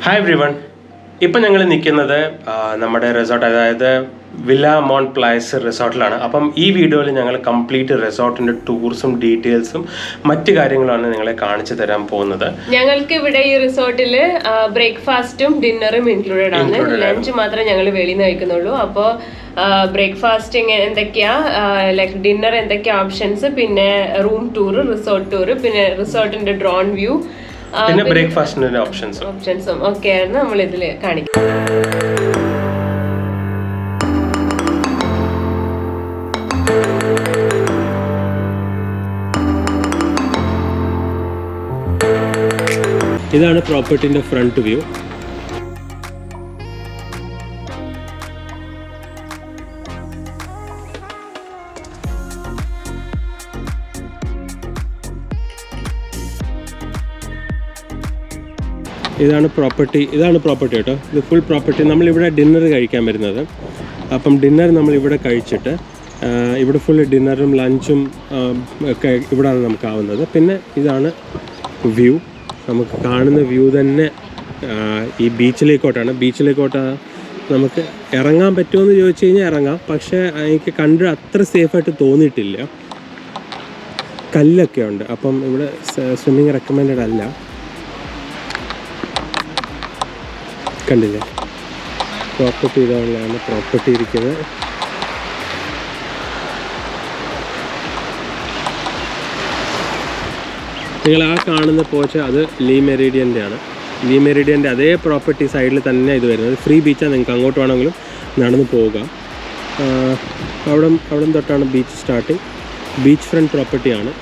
Hi every one. ഇപ്പം ഞങ്ങൾ നിൽക്കുന്നത് നമ്മുടെ റിസോർട്ട്, അതായത് വില്ല മോൺ പ്ലേസ് റിസോർട്ടിലാണ്. അപ്പം ഈ വീഡിയോയിൽ ഞങ്ങൾ കംപ്ലീറ്റ് റിസോർട്ടിൻ്റെ ടൂർസും ഡീറ്റെയിൽസും മറ്റു കാര്യങ്ങളാണ് നിങ്ങളെ കാണിച്ചു തരാൻ പോകുന്നത്. ഞങ്ങൾക്ക് ഇവിടെ ഈ റിസോർട്ടിൽ ബ്രേക്ക്ഫാസ്റ്റും ഡിന്നറും ഇൻക്ലൂഡഡ് ആണ്. ലഞ്ച് മാത്രമേ ഞങ്ങൾ വെളിയിൽ നിന്ന് കഴിക്കുന്നുള്ളൂ. അപ്പോൾ ബ്രേക്ക്ഫാസ്റ്റ് എന്തൊക്കെയാ, ലൈക്ക് ഡിന്നർ എന്തൊക്കെയാ ഓപ്ഷൻസ്, പിന്നെ റൂം ടൂർ, റിസോർട്ട് ടൂർ, പിന്നെ റിസോർട്ടിന്റെ ഡ്രോൺ വ്യൂ, പിന്നെ ബ്രേക്ക്ഫാസ്റ്റിന്റെ ഓപ്ഷൻസും ഒക്കെ ആയിരുന്നു നമ്മൾ ഇതിൽ കാണിക്കുന്നത്. ഇതാണ് പ്രോപ്പർട്ടിന്റെ ഫ്രണ്ട് വ്യൂ. ഇതാണ് പ്രോപ്പർട്ടി കേട്ടോ. ഇത് ഫുൾ പ്രോപ്പർട്ടി. നമ്മളിവിടെ ഡിന്നർ കഴിക്കാൻ വരുന്നത്. അപ്പം ഡിന്നർ നമ്മളിവിടെ കഴിച്ചിട്ട് ഇവിടെ ഫുൾ ഡിന്നറും ലഞ്ചും ഒക്കെ ഇവിടെയാണ് നമുക്കാവുന്നത്. പിന്നെ ഇതാണ് വ്യൂ. നമുക്ക് കാണുന്ന വ്യൂ തന്നെ ഈ ബീച്ചിലേക്കോട്ടാണ്. നമുക്ക് ഇറങ്ങാൻ പറ്റുമെന്ന് ചോദിച്ചു കഴിഞ്ഞാൽ ഇറങ്ങാം, പക്ഷേ എനിക്ക് കണ്ട് അത്ര സേഫായിട്ട് തോന്നിയിട്ടില്ല. കല്ലൊക്കെ ഉണ്ട്, അപ്പം ഇവിടെ സ്വിമ്മിങ് റെക്കമെൻഡഡ് അല്ല. കണ്ടില്ലേ, പ്രോപ്പർട്ടി ഇതാണ് പ്രോപ്പർട്ടി ഇരിക്കുന്നത്. നിങ്ങൾ ആ കാണുന്ന പോച്ച അത് ലീ മെറിഡിയൻ്റെ ആണ്. ലീ മെറിഡിയൻ്റെ അതേ പ്രോപ്പർട്ടി സൈഡിൽ തന്നെ ഇത് വരുന്നത്. ഫ്രീ ബീച്ചാണ്, നിങ്ങൾക്ക് അങ്ങോട്ട് വേണമെങ്കിലും നടന്ന് പോവുക. അവിടെ തൊട്ടാണ് ബീച്ച് സ്റ്റാർട്ടിങ്. ബീച്ച് ഫ്രണ്ട് പ്രോപ്പർട്ടിയാണ്.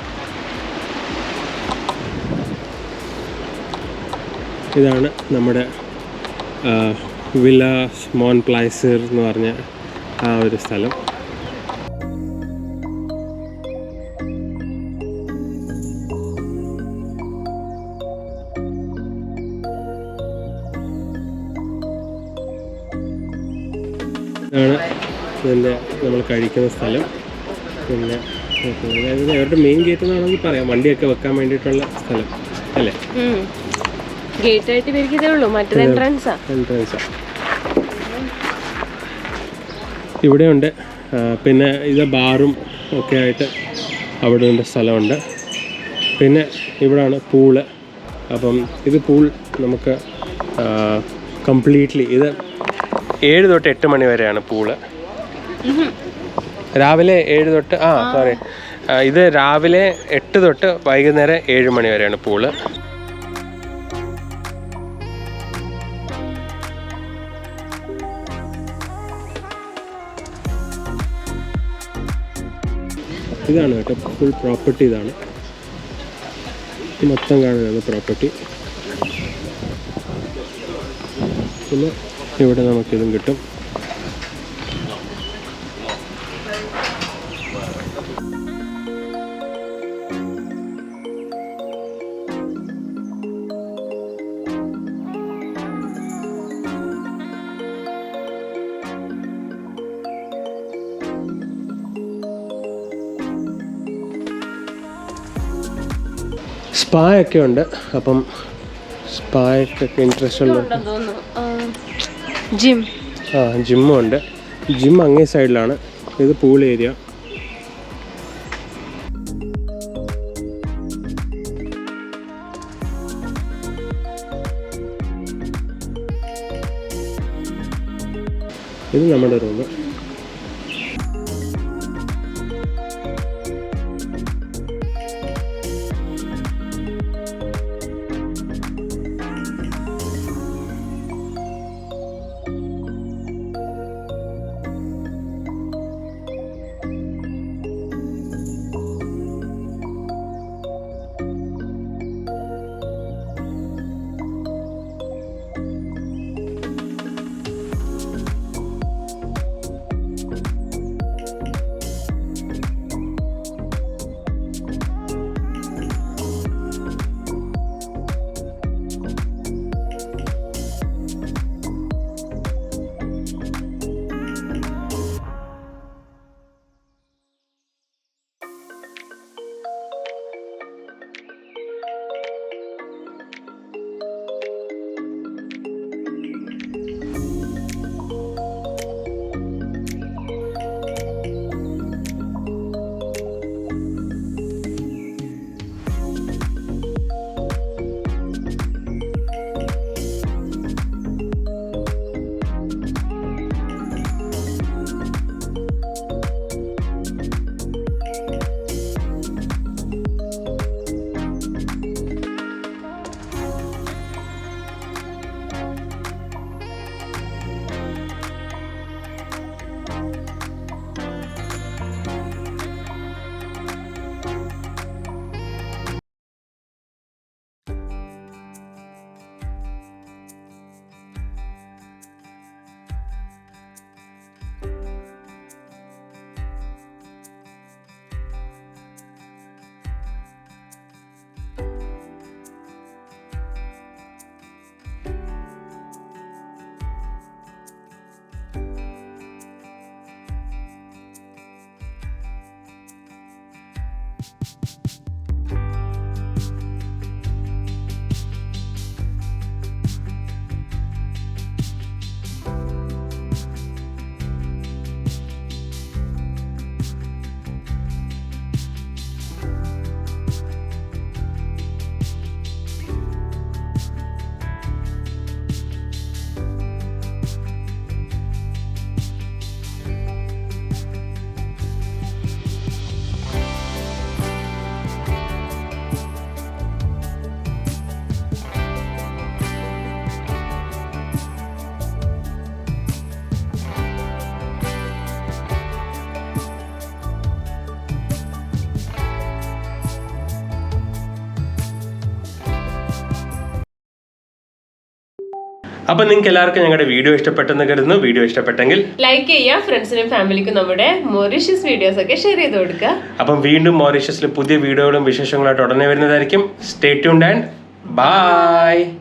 ഇതാണ് നമ്മുടെ വില്ല മോൺ പ്ലേസ് എന്ന് പറഞ്ഞ ആ ഒരു സ്ഥലം. ഇതാണ് ഇതിൻ്റെ നമ്മൾ കഴിക്കുന്ന സ്ഥലം. പിന്നെ അതായത് അവരുടെ മെയിൻ ഗേറ്റ് എന്ന് വേണമെങ്കിൽ പറയാം, വണ്ടിയൊക്കെ വെക്കാൻ വേണ്ടിയിട്ടുള്ള സ്ഥലം അല്ലേ. ഗേറ്റായിട്ട് പിരിക്കുന്നേ ഉള്ളൂ, മറ്റേത് എൻട്രൻസാ. ഇവിടെയുണ്ട്. പിന്നെ ഇത് ബാറും ഒക്കെ ആയിട്ട് അവിടെ ഉണ്ട്, സ്ഥലമുണ്ട്. പിന്നെ ഇവിടാണ് പൂള്. അപ്പം ഇത് പൂൾ നമുക്ക് കംപ്ലീറ്റ്ലി ഇത് 7 തൊട്ട് 8 മണി വരെയാണ് പൂള്. രാവിലെ 7 തൊട്ട് ഇത് രാവിലെ 8 തൊട്ട് വൈകുന്നേരം 7 മണി വരെയാണ് പൂള്. ഇതാണ് കേട്ടോ ഫുൾ പ്രോപ്പർട്ടി. ഇതാണ് മൊത്തം കാണുന്നത് പ്രോപ്പർട്ടി. പിന്നെ ഇവിടെ നമുക്കിതും കിട്ടും. സ്പാ ഒക്കെ ഉണ്ട്. അപ്പം സ്പായ്ക്കൊക്കെ ഇൻട്രസ്റ്റ് ഉള്ള ജിമ്മും ഉണ്ട്. ജിം അങ്ങേ സൈഡിലാണ്. ഇത് പൂൾ ഏരിയ. ഇത് നമ്മുടെ റൂം. അപ്പം നിങ്ങൾക്ക് എല്ലാവർക്കും ഞങ്ങളുടെ വീഡിയോ ഇഷ്ടപ്പെട്ടെന്ന് കരുതുന്നു. വീഡിയോ ഇഷ്ടപ്പെട്ടെങ്കിൽ ലൈക്ക് ചെയ്യുക, ഫ്രണ്ട്സിനും ഫാമിലിക്കും നമ്മുടെ മൊറീഷ്യസ് വീഡിയോസ് ഒക്കെ ഷെയർ ചെയ്ത് കൊടുക്കുക. അപ്പം വീണ്ടും മൊറീഷ്യസിൽ പുതിയ വീഡിയോകളും വിശേഷങ്ങളായിട്ട് ഉടനെ വരുന്നതായിരിക്കും. Stay tuned and by.